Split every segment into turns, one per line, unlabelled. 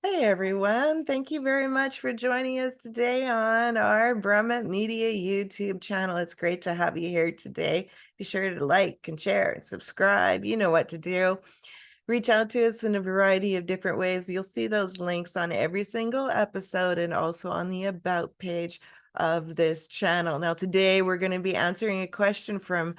Hey everyone, thank you very much for joining us today on our Brahma Media YouTube channel. It's great to have you here today. Be sure to like and share and subscribe. You know what to do. Reach out to us in a variety of different ways. You'll see those links on every single episode and also on the About page of this channel. Now, today we're going to be answering a question from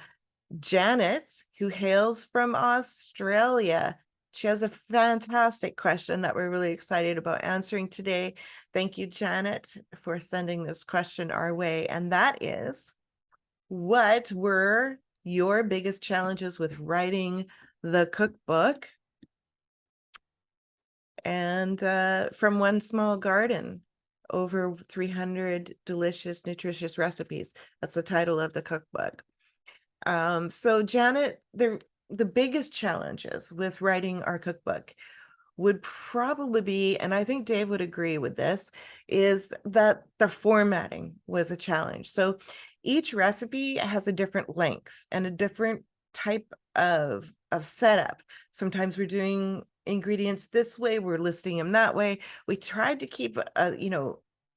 Janet, who hails from Australia. She has a fantastic question that we're really excited about answering today. Thank you, Janet, for sending this question our way. And that is, what were your biggest challenges with writing the cookbook? And from One Small Garden, over 300 delicious, nutritious recipes. That's the title of the cookbook. So Janet, the biggest challenges with writing our cookbook would probably be, and I think Dave would agree with this, is that the formatting was a challenge. So each recipe has a different length and a different type of setup. Sometimes we're doing ingredients this way, we're listing them that way. We tried to keep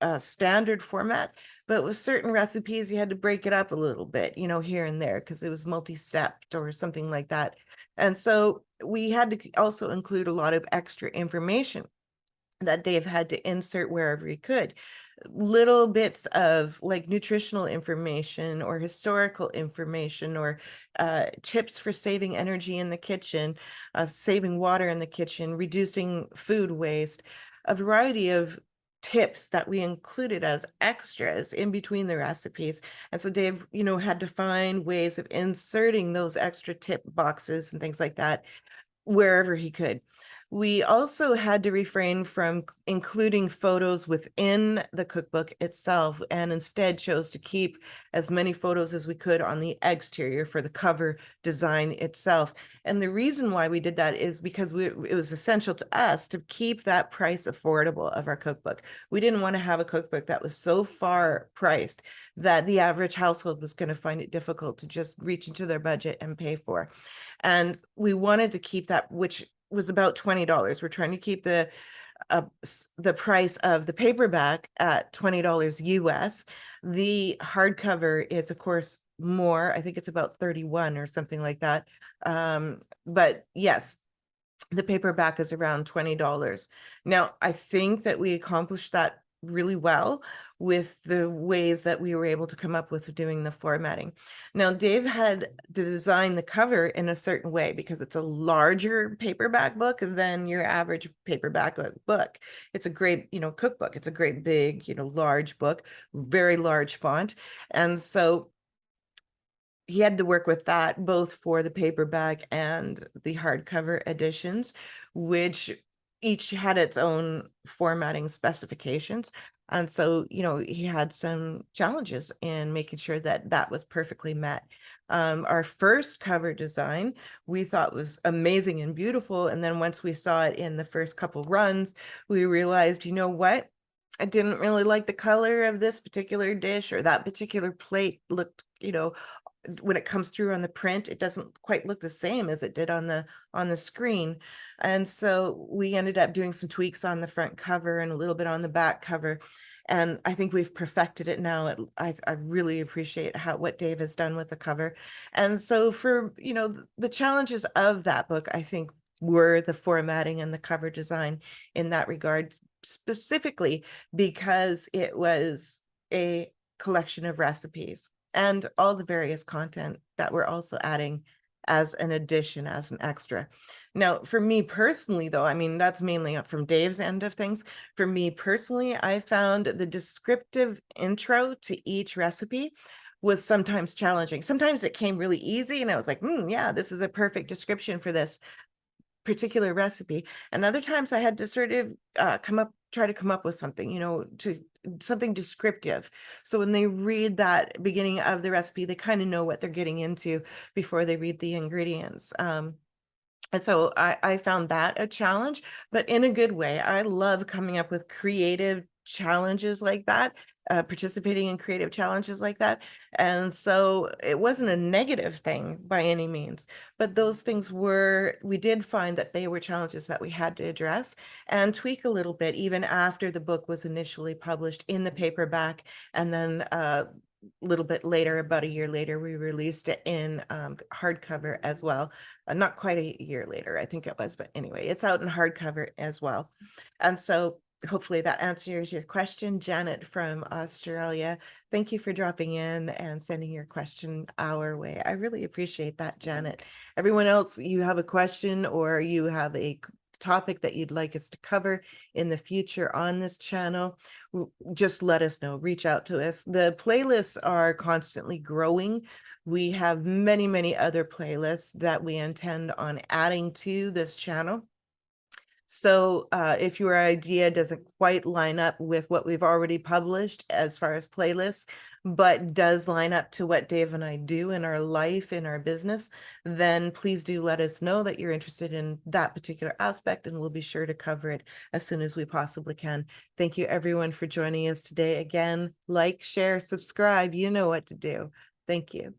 a standard format, but with certain recipes, you had to break it up a little bit, here and there, because it was multi-stepped or something like that. And so we had to also include a lot of extra information that Dave had to insert wherever he could. Little bits of like nutritional information or historical information or tips for saving energy in the kitchen, saving water in the kitchen, reducing food waste, a variety of tips that we included as extras in between the recipes. And so Dave, had to find ways of inserting those extra tip boxes and things like that wherever he could. We also had to refrain from including photos within the cookbook itself and instead chose to keep as many photos as we could on the exterior for the cover design itself. And the reason why we did that is because it was essential to us to keep that price affordable of our cookbook. We didn't want to have a cookbook that was so far priced that the average household was going to find it difficult to just reach into their budget and pay for. And we wanted to keep that, which was about $20. We're trying to keep the price of the paperback at $20 US. The hardcover is, of course, more. I think it's about 31 or something like that. But yes, the paperback is around $20. Now, I think that we accomplished that really well with the ways that we were able to come up with doing the formatting. Now, Dave had to design the cover in a certain way because it's a larger paperback book than your average paperback book. It's a great, cookbook. It's a great big, large book, very large font. And so he had to work with that both for the paperback and the hardcover editions, which each had its own formatting specifications. And so, he had some challenges in making sure that that was perfectly met. Our first cover design we thought was amazing and beautiful. And then once we saw it in the first couple runs, we realized, you know what? I didn't really like the color of this particular dish, or that particular plate looked, when it comes through on the print, it doesn't quite look the same as it did on the screen. And so we ended up doing some tweaks on the front cover and a little bit on the back cover. And I think we've perfected it now. I really appreciate what Dave has done with the cover. And so for, the challenges of that book, I think were the formatting and the cover design in that regard, specifically because it was a collection of recipes and all the various content that we're also adding as an addition, as an extra. Now, for me personally, though, I mean, that's mainly from Dave's end of things. For me personally, I found the descriptive intro to each recipe was sometimes challenging. Sometimes it came really easy and I was like, yeah, this is a perfect description for this particular recipe. And other times I had to sort of try to come up with something, to something descriptive. So when they read that beginning of the recipe, they kind of know what they're getting into before they read the ingredients. And so I found that a challenge, but in a good way. I love coming up with creative challenges like that. participating in creative challenges like that. And so it wasn't a negative thing by any means, but those things we did find that they were challenges that we had to address and tweak a little bit, even after the book was initially published in the paperback. And then a little bit later, about a year later, we released it in hardcover as well. Not quite a year later, I think it was, but anyway, it's out in hardcover as well. And so hopefully that answers your question, Janet from Australia. Thank you for dropping in and sending your question our way. I really appreciate that, Janet. Everyone else, you have a question or you have a topic that you'd like us to cover in the future on this channel, just let us know. Reach out to us. The playlists are constantly growing. We have many, many other playlists that we intend on adding to this channel. So if your idea doesn't quite line up with what we've already published as far as playlists, but does line up to what Dave and I do in our life, in our business, then please do let us know that you're interested in that particular aspect, and we'll be sure to cover it as soon as we possibly can. Thank you, everyone, for joining us today. Again, like, share, subscribe. You know what to do. Thank you.